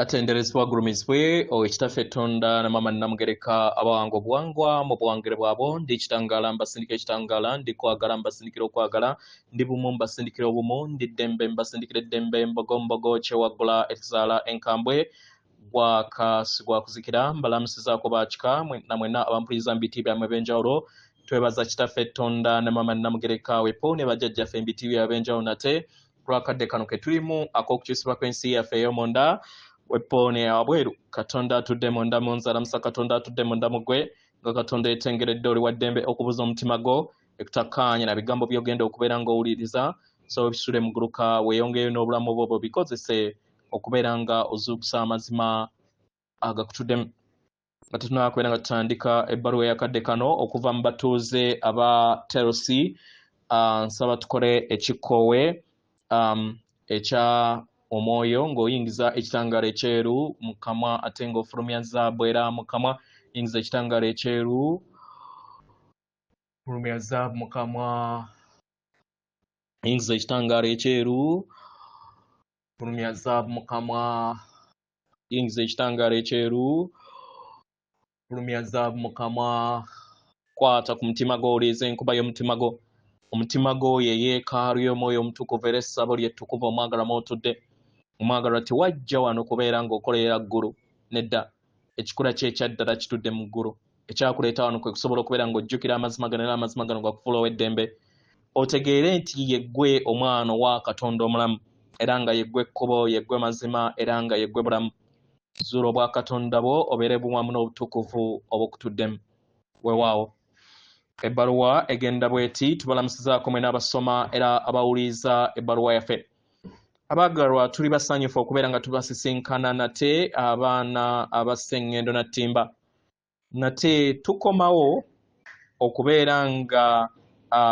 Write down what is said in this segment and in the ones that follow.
atenderezebwa agulumizibwe ekitaffe Tonda na mama namugereka abawango buwangwa mu buwangire bwabo ndi kitangala mbasindikira ekitangala ndi kwagala mbasindikira okwagala ndi bumu mbasindikira obumu ndi ddembe mbasindikira eddembe mbogo kyewagula ekizaala enkambwe gwakasibwa kuzikira mbalamusizaako bakika namwena abampuliriza mu biti byammwe eb'enjawulo twebaza kitaffe Tonda ne mama namugereka wepo ne bajjajjaffe mu biti byabwe eb'enjawulo nate kulwakadde kano ke tulimu ak'okukyusibwa kw'ensi yaffe ey'omonda wepone abweru Katonda atudde munda mu nzala musa Katonda atudde munda mugwe nga Katonda etengeredde oli wa ddembe okubuza omutima go ekutakkaanya na bigambo by'ogenda okubeera ng'owuliriza so bisule muguluka weeyongeyo n'obulamu bwo bikozese okubeera nga ozuukusa amazima agakutuddemu nga tetunaba kubeera nga tutandika ebbaluwa eyakadde kano okuva mu batuuze aba Terosi. Nsaba tukole ekikkowe ekya omwoyo ng'oyingiza ekitangaala ekyeru mu kamwa ate ng'ofulumya zaabu era mu kamwa. Yingiza ekitangaala ekyeru, fulumya zaabu mu kamwa. Yingiza ekitangaala ekyeru, fulumya zaabu mu kamwa. Yingiza ekitangaala ekyeru, fulumya zaabu mu kamwa. Kwata ku mutima gwo oliiza enkuba y'omutima gwo. Omutima gwo ye yeekaalu y'omwoyo omutukuvu era essabo ly'ettukuvu omwagala mw'otudde. Omwagalwa tewajja wano kubeera ng'okolera ggulu nedda ekikula kye ekyaddala kitudde mu ggulu ekyakuleeta wano kwe kusobola okubeera ng'ojjukira amazima gano era amazima gano gakufuula ow'eddembe otegeere nti yeggwe omwana wa Katonda omulamu era nga yeggwe ekkubo yeggwe mazima era nga yeggwe bulamu. Zuula obwa Katonda bwo obeere buwamu n'obutukuvu obukutuddemu. Weewaawo ebbaluwa egenda bw'eti tubalamusizaako mwe n'abasoma era abawuliriza ebbaluwa yaffe. Abaagalwa tuli basanyufu okubeera nga tubasisinkana nate abaana ab'Ssengendo na Ttimba. Nate tukomawo okubeera nga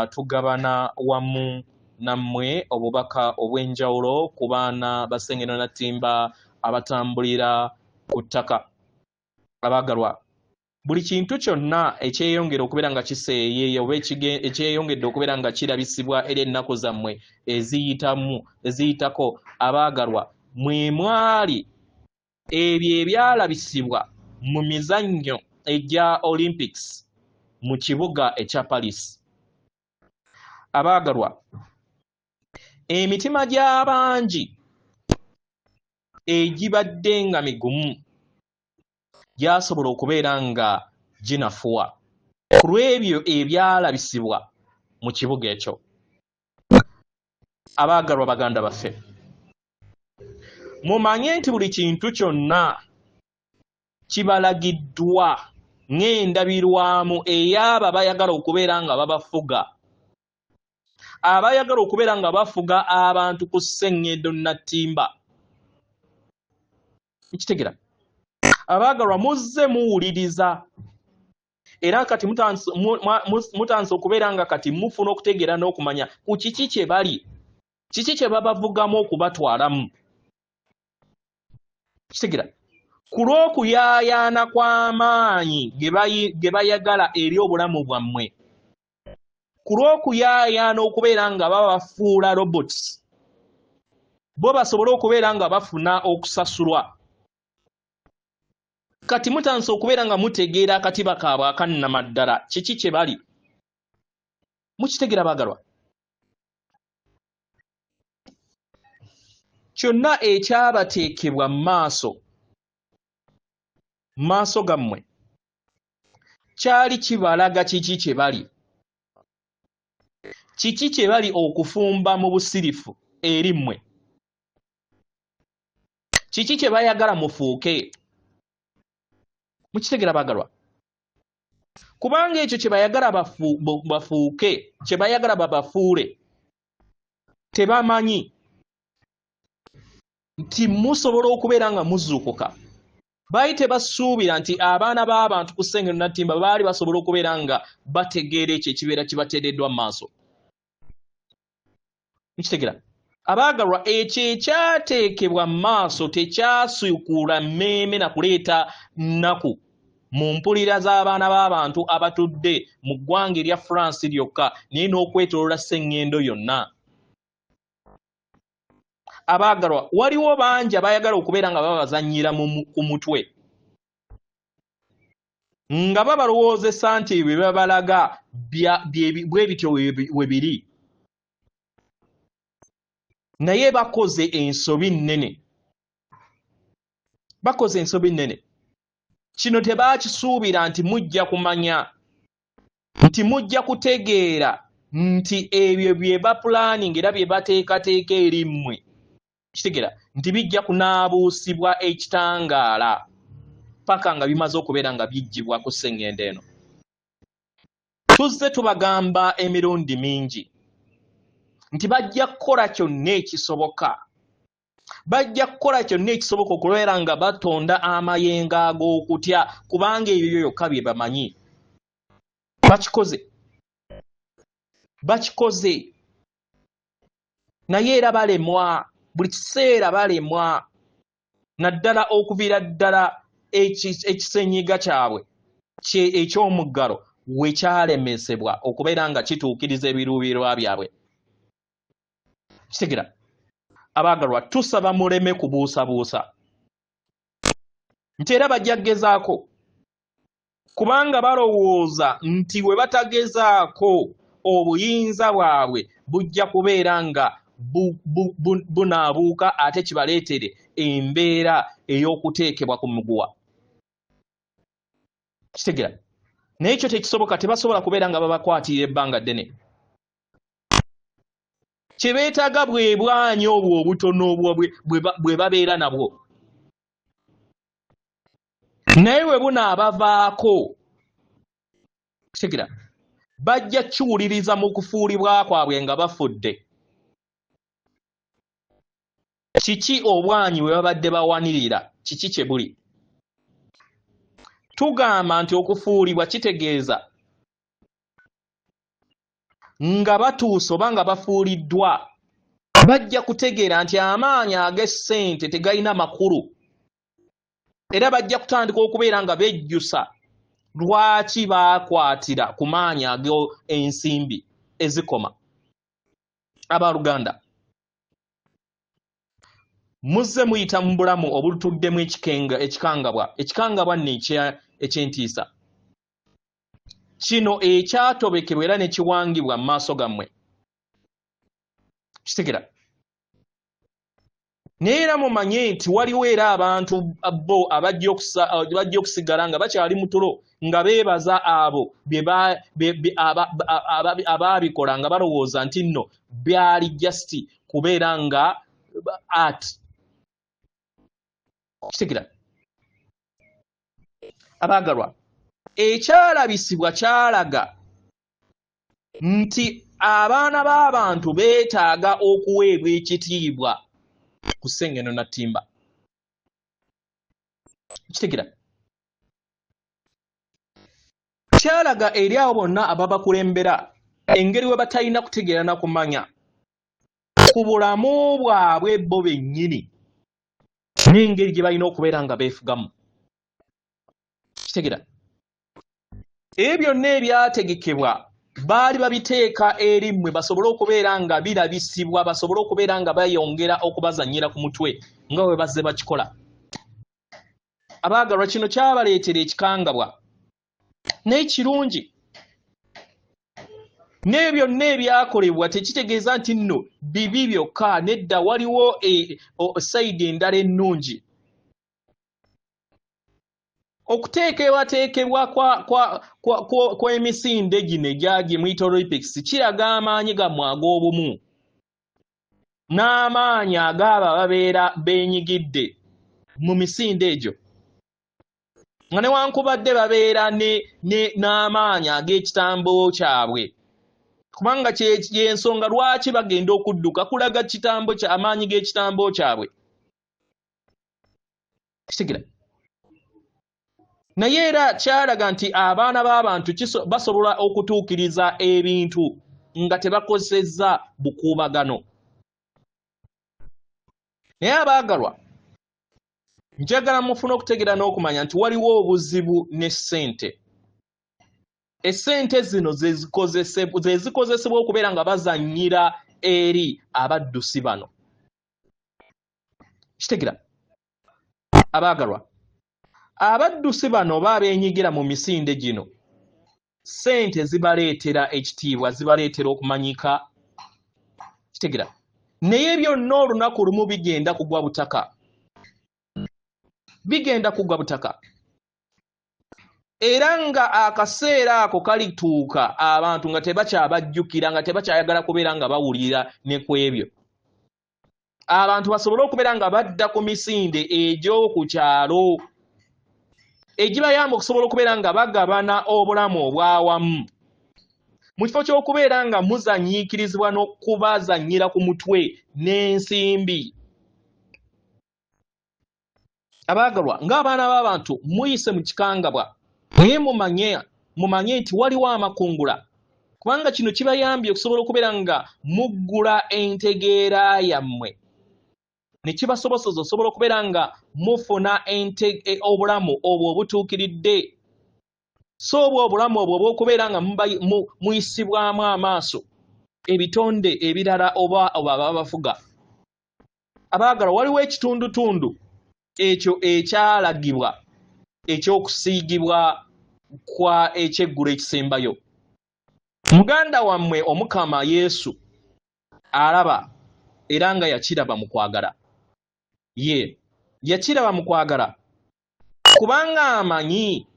tugabana wamu nammwe obubaka obw'enjawulo ku baana ba Ssengendo na Ttimba abatambulira ku ttaka. Abaagalwa buli kintu kyonna ekyeyongera okubeera nga kiseeyeeya oba ekyeyongedde okubeera nga kirabisibwa eri ennaku zammwe eziyitako abaagalwa mwe mwali ebyo ebyalabisibwa mu mizannyo egya Olympics mu kibuga ekya Paris. Abaagalwa emitima gy'abangi egibadde nga migumu gyasobola okubeera nga ginafuwa ku lw'ebyo ebyalabisibwa mu kibuga ekyo. Abaagalwa baganda baffe mumanye nti buli kintu kyonna kibalagiddwa ng'endabirwamu ey'abo abayagala okubeera nga babafuga, abayagala okubeera nga bafuga abantu ku Ssengendo na Ttimba. Nkitegera abaagalwa muzze muwuliriza era kati mutanse okubeera nga kati mufuna okutegeera n'okumanya ku kiki kye bali, kiki kye babavugamu okubatwalamu. Kitegera ku lw'okuyaayaana kw'amaanyi ge bayagala eri obulamu bwammwe, ku lw'okuyaayaana okubeera nga babafuula robots bo basobole okubeera nga bafuna okusasulwa. Kati mutanse okubeera nga mutegeera akatiba kaabwe akannama ddala kiki kye bali. Mukitegera baagalwa? Kyonna ekyabateekebwa mu maaso gammwe kyali kibalaga kiki kye bali, kiki kye bali okufumba mu busirifu eri mmwe, kiki kye bayagala mufuuke. Mukitegera baagalwa? Kubanga ekyo kye bayagala bafuuke, kye bayagala babafuule, tebamanyi nti musobola okubeera nga muzuukuka. Baali tebasuubira nti abaana b'abantu ku Ssengendo na Ttimba baali basobola okubeera nga bategeera ekyo ekibeera kibateereddwa mu maaso. Mukitegera abaagalwa? Ekyo ekyateekebwa mu maaso tekyasuukula mmeeme na kuleeta nnaku mu mpulira z'abaana b'abantu abatudde mu ggwanga erya France lyokka naye n'okwetooloola Ssengendo yonna. abaagalwa waliwo bangi abayagala okubeera nga babazannyira ku mutwe nga babalowoozesa nti bwe babalaga bwe bityo we biri naye bakoze ensobi nnene kino tebaakisuubira nti mujja kumanya nti mujja kutegeera nti ebyo bye bapulaninga era bye bateekateeka eri mmwe kitegeera nti bijja kunaabuusibwa ekitangaala paka nga bimaze okubeera nga bijjibwa ku sseŋŋendo eno. Tuzze tubagamba emirundi mingi nti bajja kukola kyonna ekisoboka okubeera nga batonda amayengo ag'okutya kubanga ebyo byokka bye bamanyi. Bakikoze naye era balemwa, buli kiseera balemwa, naddala okuviira ddala ekisenyiga kyabwe eky'omuggalo we kyalemesebwa okubeera nga kituukiriza ebiruubirirwa byabwe. Kitegeera abaagalwa, tusaba muleme kubuusabuusa nti era bajja kugezaako kubanga balowooza nti we batagezaako obuyinza bwabwe bujja kubeera nga bunaabuuka ate kibaleetere embeera ey'okuteekebwa ku muguwa. Kitegeera naye ekyo tekisoboka, tebasobola kubeera nga babakwatirira ebbanga ddene. Kye beetaaga bwe bwanyi obwo obutono bwe babeera nabwo, naye bwe bunaabavaako kitegeera bajja kiwuliriza mu kufuulibwa kwabwe nga bafudde. Kiki obwanyi bwe babadde bawanirira, kiki kye buli? Tugamba nti okufuulibwa kitegeeza nga batuuse oba nga bafuuliddwa bajja kutegeera nti amaanyi ag'essente tegalina makulu era bajja kutandika okubeera nga bejjusa lwaki baakwatira ku maanyi ag'ensimbi ezikoma. Abaluganda muzze muyita mu bulamu obulutuddemu ekikangabwa nno eky'entiisa. Kino ekyatobekebwa era ne kiwangibwa mu maaso gammwe. Kitegeera naye era mumanye nti waliwo era abantu bo abajja okusigala nga bakyali mu tulo nga beebaza abo abaabikola nga balowooza nti nno byali just kubeera nga art. Kitegeera abaagalwa, ekyalabisibwa kyalaga nti abaana b'abantu beetaaga okuweebwa ekitiibwa ku sseŋŋendo Nattimba. Kitegeera kyalaga eri abo bonna ababakulembera engeri we batalina kutegeera na kumanya ku bulamu bwabwe bo bennyini n'engeri gye balina okubeera nga beefugamu. Kitegeera ebyo byonna ebyategekebwa baali babiteeka eri mmwe basobole okubeera nga birabisibwa, basobole okubeera nga bayongera okubazannyira ku mutwe nga bwe bazze bakikola. Abaagalwa, kino kyabaleetera ekikangabwa naye kirungi. N'ebyo byonna ebyakolebwa tekitegeeza nti nno bibi byokka, nedda waliwo sayidi endala ennungi. Okuteekebwateekebwa kw'emisinde gino egyagye muyita Olympics kiraga amaanyi gammwe ag'obumu n'amaanyi ag'abo ababeera beenyigidde mu misinde egyo, nga newankubadde babeera n'amaanyi ag'ekitambo kyabwe, kubanga y'ensonga lwaki bagenda okudduka kulaga amaanyi g'ekitambo kyabwe. Kitegeera naye era kyalaga nti abaana b'abantu basobola okutuukiriza ebintu nga tebakozesezza bukuubagano. Naye abaagalwa, njagala mufune okutegeera n'okumanya nti waliwo obuzibu n'essente. Essente zino ze zikozesebwa okubeera nga bazannyira eri abaddusi bano. kitegeera abaagalwa abaddusi bano baabenyigira mu misinde gino ssente zibaleetera ekitiibwa zibaleetera okumanyika kitegeera naye byonna olunaku lumu bigenda kugwa butaka era nga akaseera ako kalituuka abantu nga tebakyabajjukira nga tebakyayagala kubeera nga bawulira ne ku ebyo abantu basobole okubeera nga badda ku misinde egy'oku kyalo egibayamba okusobola okubeera nga bagabana obulamu obwawamu mu kifo ky'okubeera nga muzanyiikirizibwa n'okubazannyira ku mutwe n'ensimbi. Abaagalwa ng'abaana b'abantu muyise mu kikangabwa naye mumanye nti waliwo amakungula kubanga kino kibayambye okusobola okubeera nga muggula entegeera yammwe ne kibasobozesa osobola okubeera nga mufuna obulamu obwo obutuukiridde so obwo obulamu obwo obw'okubeera nga muyisibwamu amaaso ebitonde ebirala oba ababafuga. Abaagalwa waliwo ekitundutundu ekyo ekyalagibwa ekyokusiigibwa kwa ekyeggulo ekisembayo. Muganda wammwe Omukama Yesu alaba era nga yakiraba mu kwagala. Yakiraba mu kwagala kubanga amanyi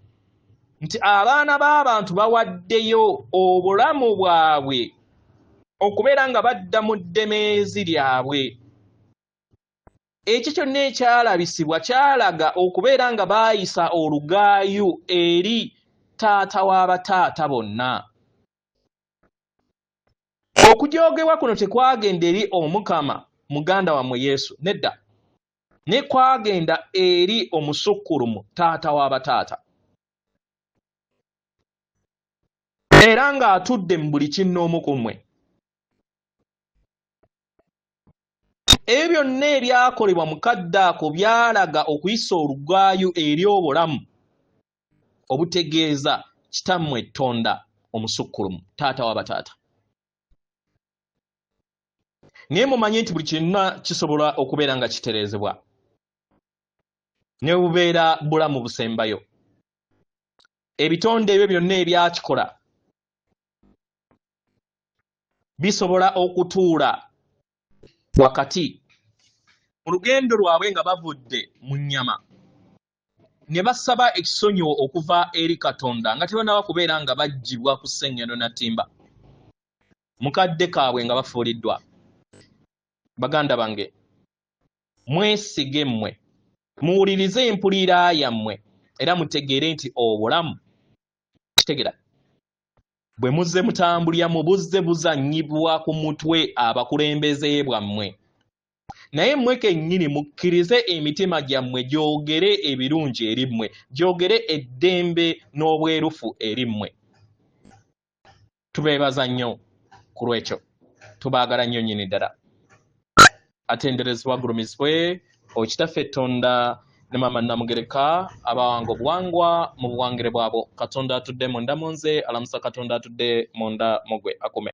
nti abaana b'abantu bawaddeyo obulamu bwabwe okubeera nga badda mu ddemeezi lyabwe. Ekyo kyonna ekyalabisibwa kyalaga okubeera nga baayisa olugaayu eri taata w'abataata bonna. Okujoogebwa kuno tekwagenda eri Omukama muganda wammwe Yesu, nedda, ne kwagenda eri omusukkulumu taata w'abataata. Era ng'atudde mu buli kinnoomu ku mmwe. Ebyo byonna ebyakolebwa mu kadde ako byalaga okuyisa olugaayu eri obulamu obutegeeza kitammwe Tonda omusukkulumu taata w'abataata. Naye mumanye nti buli kinnwa kisobola okubeera nga kitereezebwa ne bubeera bulamu busembayo. Ebitonde ebyo byonna ebyakikola bisobola okutuula wakati mu lugendo lwabwe nga bavudde mu nnyama ne basaba ekisonyiwo okuva eri Katonda nga tebannaba kubeera nga baggyibwa ku ssennyano na ttimba mu kadde kaabwe nga bafuuliddwa. Baganda bange mwesige mmwe muwulirize empulira yammwe era mutegeere nti obulamu kitegeera bwe muzze mutambulira mu buzze buzannyibwa ku mutwe abakulembeze bwammwe. Naye mmwe kennyini mukkirize emitima gyammwe gyogere ebirungi eri mmwe, gyogere eddembe n'obwerufu eri mmwe. Tubeebaza nnyo ku lw'ekyo, tubaagala nnyo nnyini ddala. Atenderezebwa agulumizibwe Okitaffe Tonda ne Maama Namugereka abawanga obuwangwa mu buwangire bwabo. Katonda atudde munda mu nze, alamusa Katonda atudde munda mu gwe akume.